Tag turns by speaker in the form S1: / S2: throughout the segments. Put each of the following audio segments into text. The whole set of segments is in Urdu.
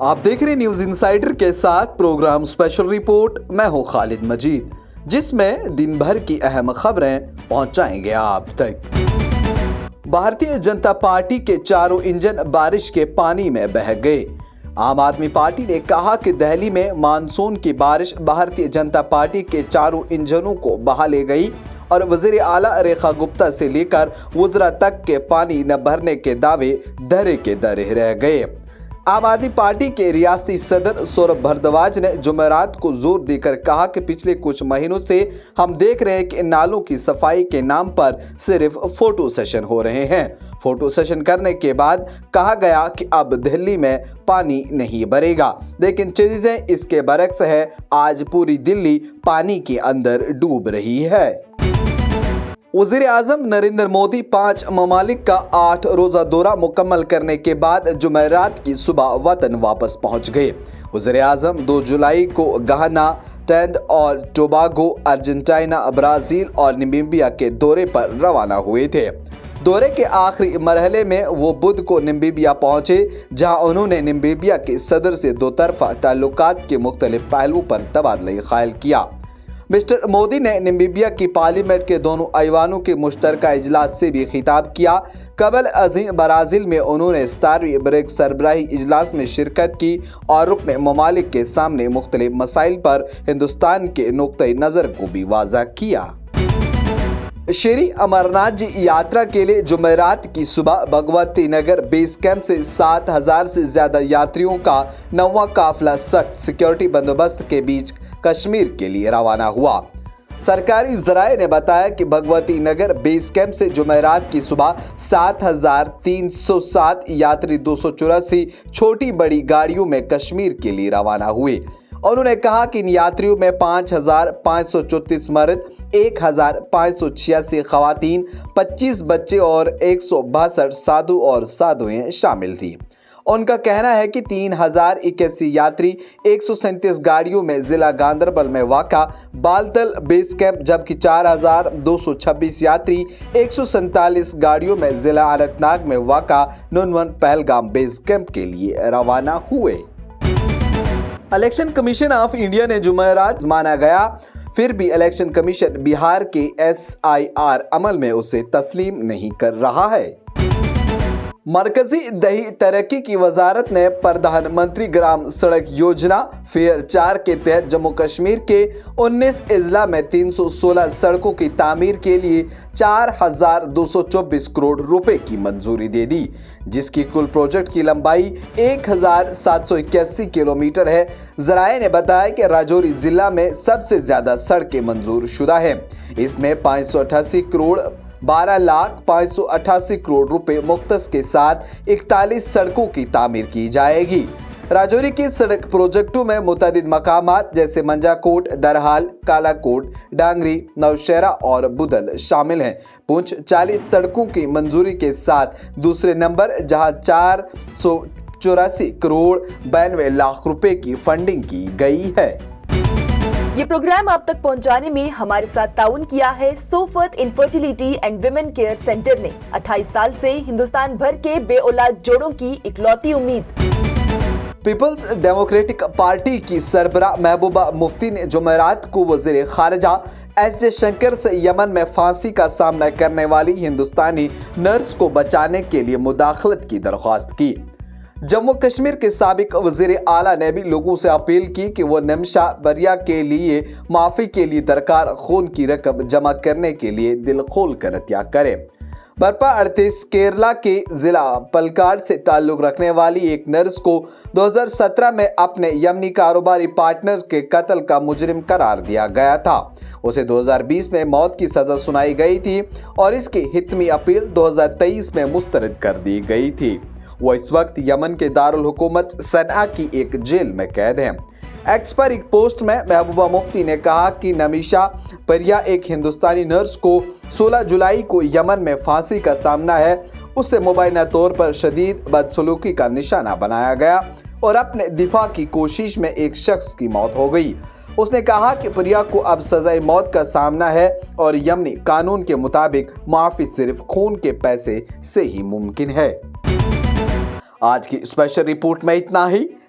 S1: آپ دیکھ رہے نیوز انسائیڈر کے ساتھ پروگرام اسپیشل رپورٹ۔ میں ہوں خالد مجید، جس میں دن بھر کی اہم خبریں پہنچائیں گے آپ تک۔ بھارتیہ جنتا پارٹی کے چاروں انجن بارش کے پانی میں بہہ گئے۔ عام آدمی پارٹی نے کہا کہ دہلی میں مانسون کی بارش بھارتیہ جنتا پارٹی کے چاروں انجنوں کو بہا لے گئی اور وزیر اعلیٰ ریکھا گپتا سے لے کر وزراء تک کے پانی نہ بھرنے کے دعوے دھرے کے دھرے رہ گئے۔ عام آدمی پارٹی کے ریاستی صدر سوربھ بھردواج نے جمعرات کو زور دے کر کہا کہ پچھلے کچھ مہینوں سے ہم دیکھ رہے ہیں کہ ان نالوں کی صفائی کے نام پر صرف فوٹو سیشن ہو رہے ہیں۔ فوٹو سیشن کرنے کے بعد کہا گیا کہ اب دہلی میں پانی نہیں بھرے گا، لیکن چیزیں اس کے برعکس ہے۔ آج پوری دلی پانی کے اندر ڈوب رہی ہے۔ وزیر اعظم نریندر مودی 5 ممالک کا 8 روزہ دورہ مکمل کرنے کے بعد جمعرات کی صبح وطن واپس پہنچ گئے۔ وزیر اعظم 2 جولائی کو گھانا، ٹرینیڈاڈ اور ٹوباگو، ارجنٹائنا، برازیل اور نمیبیا کے دورے پر روانہ ہوئے تھے۔ دورے کے آخری مرحلے میں وہ بدھ کو نمیبیا پہنچے، جہاں انہوں نے نمیبیا کے صدر سے 2 طرفہ تعلقات کے مختلف پہلوؤں پر تبادلہ خیال کیا۔ مسٹر مودی نے نمیبیا کی پارلیمنٹ کے دونوں ایوانوں کے مشترکہ اجلاس سے بھی خطاب کیا۔ قبل ازیں برازیل میں انہوں نے 17ویں بریکس سربراہی اجلاس میں شرکت کی اور رکن ممالک کے سامنے مختلف مسائل پر ہندوستان کے نقطۂ نظر کو بھی واضح کیا۔ شری امرناتھ جی یاترا کے لیے جمعرات کی صبح بھگوتی نگر بیس کیمپ سے 7,000 سے زیادہ یاتریوں کا 9واں قافلہ سخت سیکیورٹی بندوبست کے بیچ کشمیر کے لیے روانہ ہوا۔ سرکاری ذرائع نے بتایا کہ بھگوتی نگر بیس کیمپ سے جمعرات کی صبح 7,307 یاتری 284 چھوٹی بڑی گاڑیوں میں کشمیر کے لیے روانہ ہوئے۔ انہوں نے کہا کہ ان یاتریوں میں 5,534 مرد، 1,586 خواتین، 25 بچے اور 162 سادھو اور سادھوئیں شامل تھیں۔ ان کا کہنا ہے کہ 3,081 یاتری 137 گاڑیوں میں ضلع گاندربل میں واقع بالتل بیس کیمپ، جبکہ 4,226 یاتری 147 گاڑیوں میں ضلع اننت ناگ میں واقع نونون پہلگام بیس کیمپ کے لیے روانہ ہوئے۔ الیکشن کمیشن آف انڈیا نے جمعرات مانا گیا، پھر بھی الیکشن کمیشن بہار کے SIR عمل میں اسے تسلیم نہیں کر رہا ہے۔ مرکزی دیہی ترقی کی وزارت نے پردھان منتری گرام سڑک یوجنا فیز 4 کے تحت جموں کشمیر کے 19 اضلاع میں 316 سڑکوں کی تعمیر کے لیے 4,224 کروڑ روپے کی منظوری دے دی، جس کی کل پروجیکٹ کی لمبائی 1,781 کلومیٹر ہے۔ ذرائع نے بتایا کہ راجوری ضلع میں سب سے زیادہ سڑکیں منظور شدہ ہیں۔ اس میں 588 کروڑ 12,588 کروڑ روپے مختص کے ساتھ 41 سڑکوں کی تعمیر کی جائے گی۔ راجوری کے سڑک پروجیکٹوں میں متعدد مقامات جیسے منجا کوٹ، درحال، کالا کوٹ، ڈانگری، نوشہرہ اور بدل شامل ہیں۔ پونچھ 40 سڑکوں کی منظوری کے ساتھ دوسرے نمبر، جہاں 484 کروڑ 92 لاکھ روپے کی فنڈنگ کی گئی ہے۔
S2: یہ پروگرام آپ تک پہنچانے میں ہمارے ساتھ تعاون کیا ہے Soft infertility and women care center نے۔ 28 سال سے ہندوستان بھر کے بے اولاد جوڑوں کی اکلوتی امید۔
S1: پیپلز ڈیموکریٹک پارٹی کی سربراہ محبوبہ مفتی نے جمعرات کو وزیر خارجہ ایس جے شنکر سے یمن میں پھانسی کا سامنا کرنے والی ہندوستانی نرس کو بچانے کے لیے مداخلت کی درخواست کی۔ جموں کشمیر کے سابق وزیر اعلیٰ نے بھی لوگوں سے اپیل کی کہ وہ نمشا بریا کے لیے معافی کے لیے درکار خون کی رقم جمع کرنے کے لیے دل کھول کر عطیہ کریں۔ برپا 38 کیرلا کے ضلع پلکاڈ سے تعلق رکھنے والی ایک نرس کو 2017 میں اپنے یمنی کاروباری پارٹنر کے قتل کا مجرم قرار دیا گیا تھا۔ اسے 2020 میں موت کی سزا سنائی گئی تھی اور اس کی حتمی اپیل 2023 میں مسترد کر دی گئی تھی۔ وہ اس وقت یمن کے دارالحکومت صنعا کی ایک جیل میں قید ہیں۔ ایکس پر ایک پوسٹ میں محبوبہ مفتی نے کہا کہ نمیشا پریا ایک ہندوستانی نرس کو 16 جولائی کو یمن میں پھانسی کا سامنا ہے۔ اسے مبینہ طور پر شدید بدسلوکی کا نشانہ بنایا گیا اور اپنے دفاع کی کوشش میں ایک شخص کی موت ہو گئی۔ اس نے کہا کہ پریا کو اب سزائے موت کا سامنا ہے اور یمنی قانون کے مطابق معافی صرف خون کے پیسے سے ہی ممکن ہے۔ آج کی اسپیشل رپورٹ میں اتنا ہی۔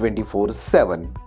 S1: 24/7।